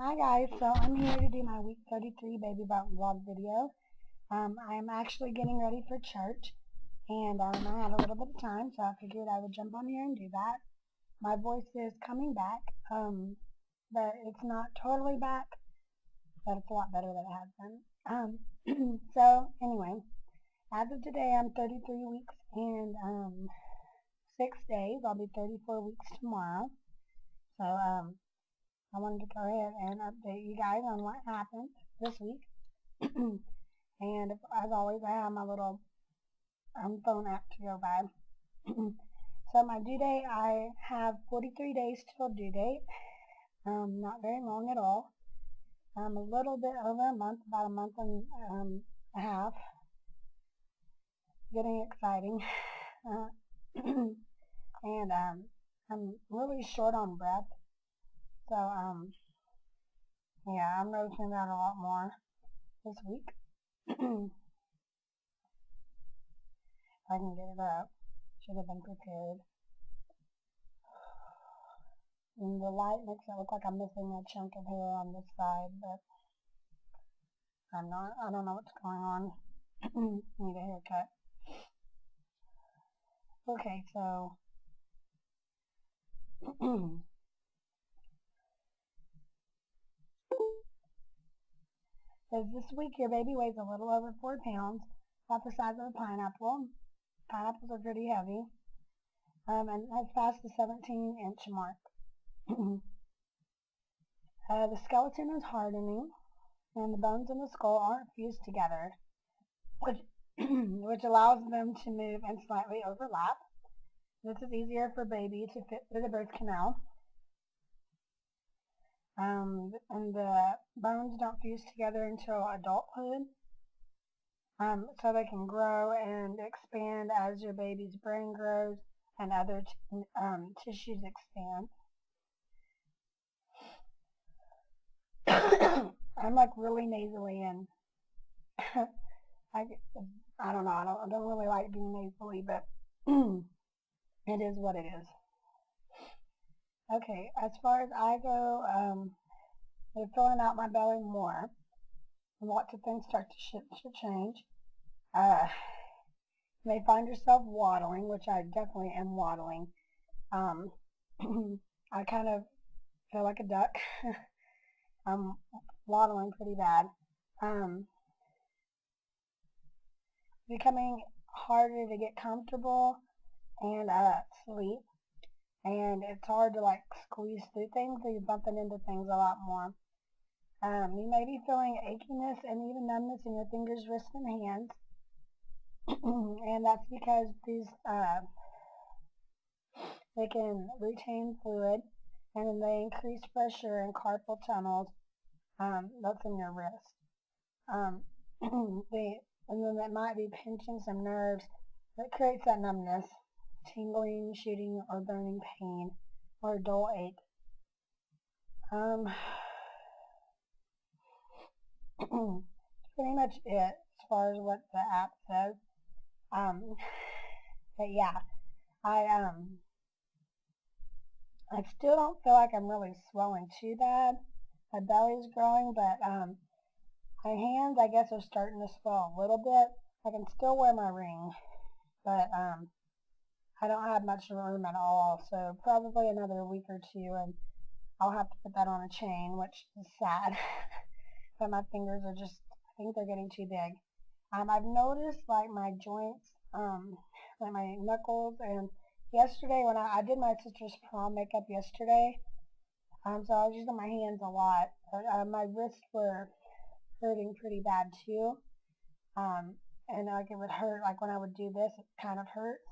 Hi guys, so I'm here to do my week 33 baby vlog video. I'm actually getting ready for church and I had a little bit of time, so I figured I would jump on here and do that. My voice is coming back, but it's not totally back, but it's a lot better than it has been. So anyway, as of today I'm 33 weeks and 6 days. I'll be 34 weeks tomorrow. So I wanted to go ahead and update you guys on what happened this week. And as always, I have my little phone app to go by. So my due date, I have 43 days till due date. Not very long at all. A little bit over a month, about a month and a half. Getting exciting. And I'm really short on breath. So yeah, I'm noticing that a lot more this week. If I can get it up. Should have been prepared. And the light makes it look like I'm missing a chunk of hair on this side, but I'm not. I don't know what's going on. Need a haircut. Okay, so says this week your baby weighs a little over 4 pounds, about the size of a pineapple. Pineapples are pretty heavy. And has passed the 17-inch mark. The skeleton is hardening, and the bones in the skull aren't fused together, which allows them to move and slightly overlap. This is easier for baby to fit through the birth canal. And the bones don't fuse together until adulthood. So they can grow and expand as your baby's brain grows and other tissues expand. I'm like really nasally and I don't know, I don't really like being nasally, but it is what it is. Okay, as far as I go, they're filling out my belly more. Lots of things start to change. You may find yourself waddling, which I definitely am waddling. I kind of feel like a duck. I'm waddling pretty bad. Becoming harder to get comfortable and sleep. And it's hard to like squeeze through things, so you're bumping into things a lot more. You may be feeling achiness and even numbness in your fingers, wrists, and hands. And that's because they can retain fluid, and then they increase pressure in carpal tunnels. That's in your wrist. And then that might be pinching some nerves that creates that numbness, tingling, shooting, or burning pain, or dull ache. Pretty much it as far as what the app says. But yeah, I still don't feel like I'm really swelling too bad. My belly's growing, but my hands, I guess, are starting to swell a little bit. I can still wear my ring, but I don't have much room at all. So probably another week or two, and I'll have to put that on a chain, which is sad. But my fingers are just, I think they're getting too big. I've noticed like my joints, like my knuckles, and yesterday when I did my sister's prom makeup yesterday, so I was using my hands a lot, but my wrists were hurting pretty bad too, and like it would hurt, like when I would do this, it kind of hurts.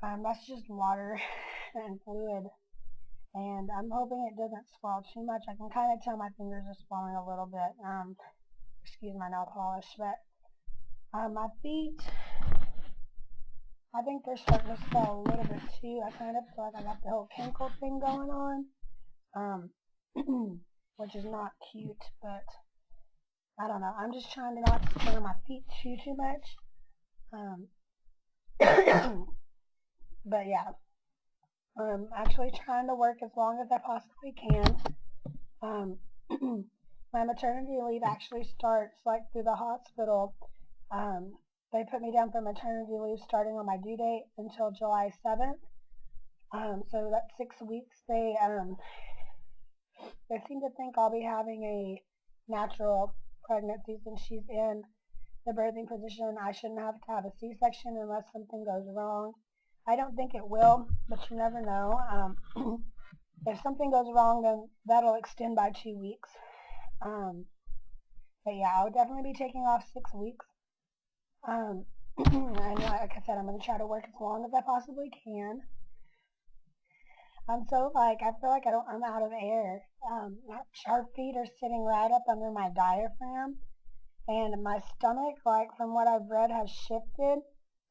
That's just water and fluid, and I'm hoping it doesn't swell too much. I can kind of tell my fingers are swelling a little bit. Excuse my nail polish, but my feet, I think they're starting to swell a little bit too. I kind of feel like I got the whole kinkle thing going on, which is not cute, but I don't know. I'm just trying to not stir my feet too much. But yeah, I'm actually trying to work as long as I possibly can. my maternity leave actually starts like through the hospital. They put me down for maternity leave starting on my due date until July 7th. So that's 6 weeks. They seem to think I'll be having a natural pregnancy since she's in the birthing position. I shouldn't have to have a C-section unless something goes wrong. I don't think it will, but you never know. If something goes wrong, then that'll extend by 2 weeks. But yeah, I'll definitely be taking off 6 weeks. And like I said, I'm going to try to work as long as I possibly can. I'm so I feel like I'm out of air. My sharp feet are sitting right up under my diaphragm, and my stomach, like from what I've read, has shifted.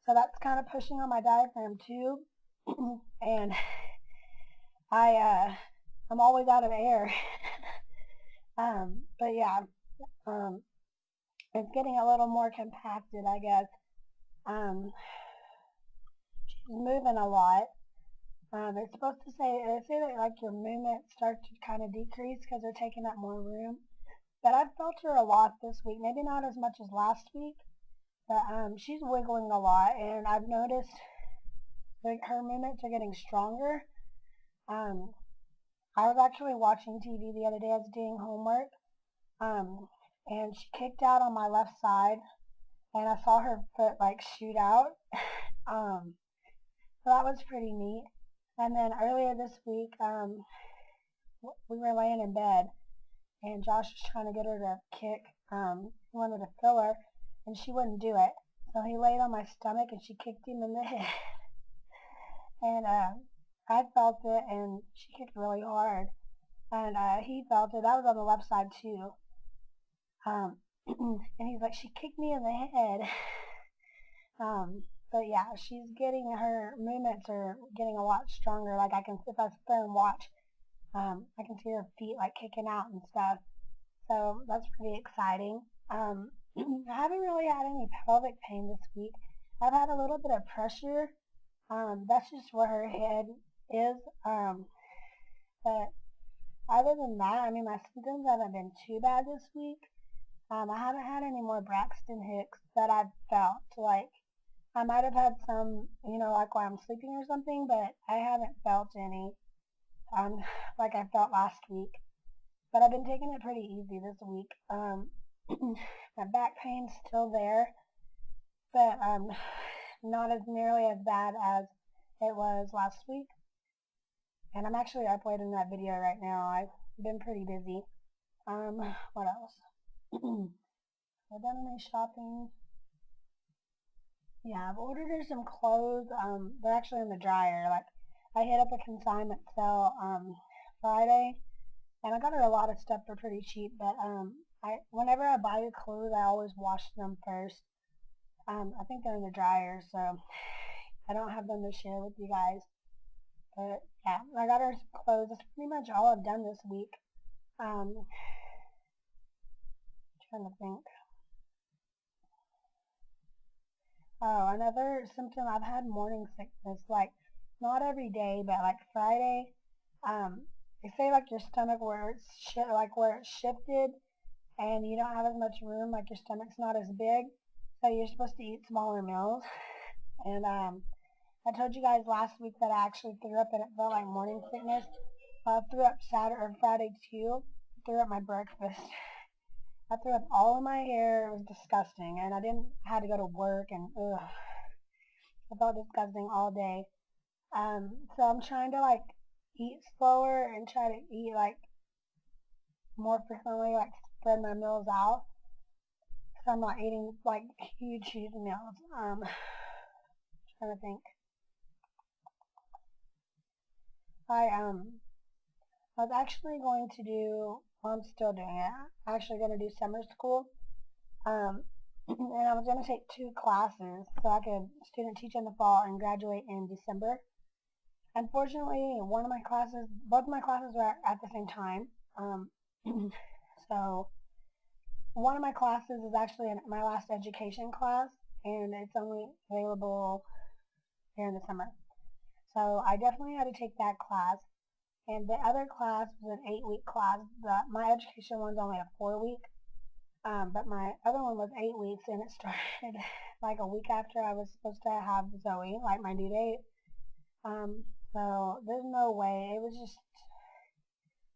So that's kind of pushing on my diaphragm too. And I'm always out of air. But yeah, it's getting a little more compacted, I guess. She's moving a lot. It's supposed to they say that like your movement starts to kind of decrease because they're taking up more room. But I've felt her a lot this week, maybe not as much as last week, but she's wiggling a lot, and I've noticed like her movements are getting stronger. I was actually watching TV the other day. I was doing homework, and she kicked out on my left side, and I saw her foot like shoot out. So that was pretty neat. And then earlier this week, we were laying in bed, and Josh was trying to get her to kick. He wanted to fill her, and she wouldn't do it. So he laid on my stomach, and she kicked him in the head. And I felt it, and she kicked really hard. And he felt it. That was on the left side too. And he's like, she kicked me in the head. But yeah, her movements are getting a lot stronger. Like if I sit there and watch, I can see her feet like kicking out and stuff. So that's pretty exciting. I haven't really had any pelvic pain this week. I've had a little bit of pressure. That's just where her head is. But other than that, I mean, my symptoms haven't been too bad this week. I haven't had any more Braxton Hicks that I've felt. Like, I might have had some, like while I'm sleeping or something, but I haven't felt any, like I felt last week. But I've been taking it pretty easy this week. My back pain's still there, but not as nearly as bad as it was last week. And I'm actually uploading that video right now. I've been pretty busy. What else? I've done any shopping. Yeah, I've ordered her some clothes. They're actually in the dryer. Like, I hit up a consignment sale Friday, and I got her a lot of stuff for pretty cheap. But whenever I buy clothes, I always wash them first. I think they're in the dryer, so I don't have them to share with you guys. But yeah, I got her some clothes. That's pretty much all I've done this week. Trying to think. Oh, another symptom, I've had morning sickness, like not every day, but like Friday. They say like your stomach where it's shifted, and you don't have as much room, like your stomach's not as big, so you're supposed to eat smaller meals. And I told you guys last week that I actually threw up and it felt like morning sickness. I threw up Friday too. Threw up my breakfast. I threw up all of my hair. It was disgusting, and I had to go to work, and ugh, I felt disgusting all day. So I'm trying to like eat slower and try to eat like more frequently, like spread my meals out. So I'm not eating like huge meals. Trying to think. I was actually going to do. Well, I'm still doing it. I'm actually going to do summer school. And I was going to take 2 classes so I could student teach in the fall and graduate in December. Unfortunately, both my classes were at the same time. So one of my classes is actually my last education class, and it's only available here in the summer. So I definitely had to take that class, and the other class was an 8-week class. My education one's only a 4-week, but my other one was 8 weeks, and it started like a week after I was supposed to have Zoe, like my due date. So there's no way.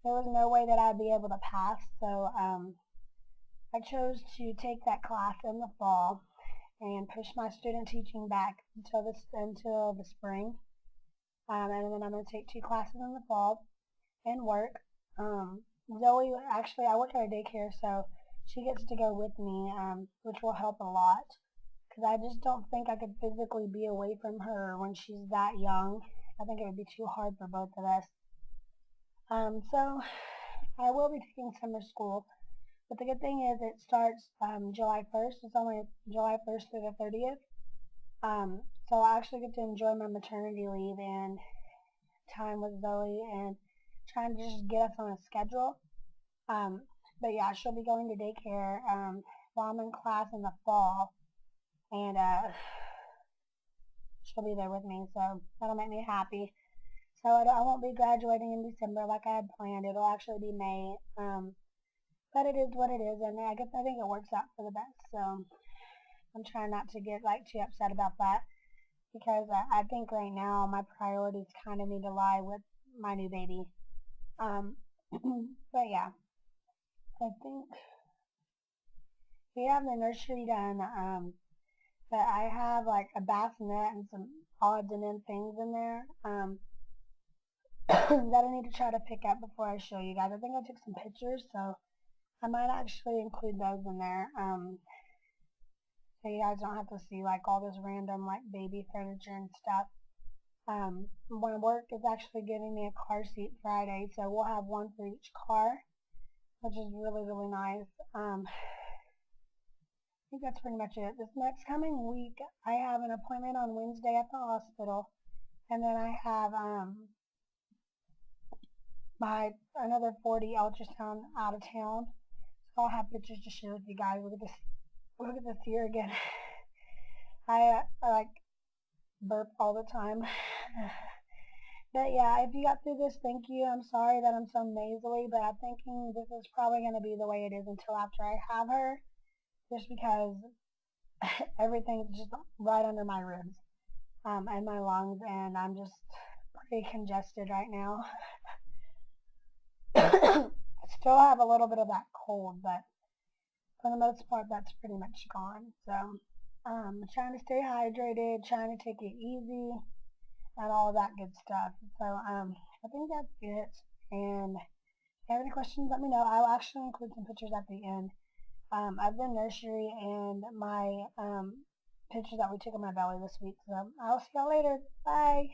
There was no way that I'd be able to pass. So I chose to take that class in the fall and push my student teaching back until the spring. And then I'm going to take 2 classes in the fall and work. Zoe, actually, I work at a daycare, so she gets to go with me, which will help a lot. Because I just don't think I could physically be away from her when she's that young. I think it would be too hard for both of us. So I will be taking summer school. But the good thing is it starts July 1st. It's only July 1st through the 30th. So I actually get to enjoy my maternity leave and time with Zoe and trying to just get us on a schedule. But yeah, she'll be going to daycare while I'm in class in the fall. And she'll be there with me, so that'll make me happy. So I won't be graduating in December like I had planned. It'll actually be May. But it is what it is, and I think it works out for the best. So I'm trying not to get too upset about that, because I think right now my priorities kind of need to lie with my new baby. But yeah, I think we have the nursery done. But I have like a bassinet and some odds and ends things in there that I need to try to pick up before I show you guys. I think I took some pictures, so I might actually include those in there, so you guys don't have to see like all this random like baby furniture and stuff. My work is actually giving me a car seat Friday, so we'll have one for each car, which is really, really nice. I think that's pretty much it. This next coming week, I have an appointment on Wednesday at the hospital, and then I have my another 40 ultrasound out of town. So I'll have pictures to share with you guys. Look at this here again. I like burp all the time. But yeah, if you got through this, thank you. I'm sorry that I'm so nasally, but I'm thinking this is probably going to be the way it is until after I have her, just because everything's just right under my ribs and my lungs, and I'm just pretty congested right now. I still have a little bit of that cold, but for the most part, that's pretty much gone. So trying to stay hydrated, trying to take it easy, and all of that good stuff. So I think that's it. And if you have any questions, let me know. I'll actually include some pictures at the end of the nursery and my pictures that we took of my belly this week. So I'll see y'all later. Bye.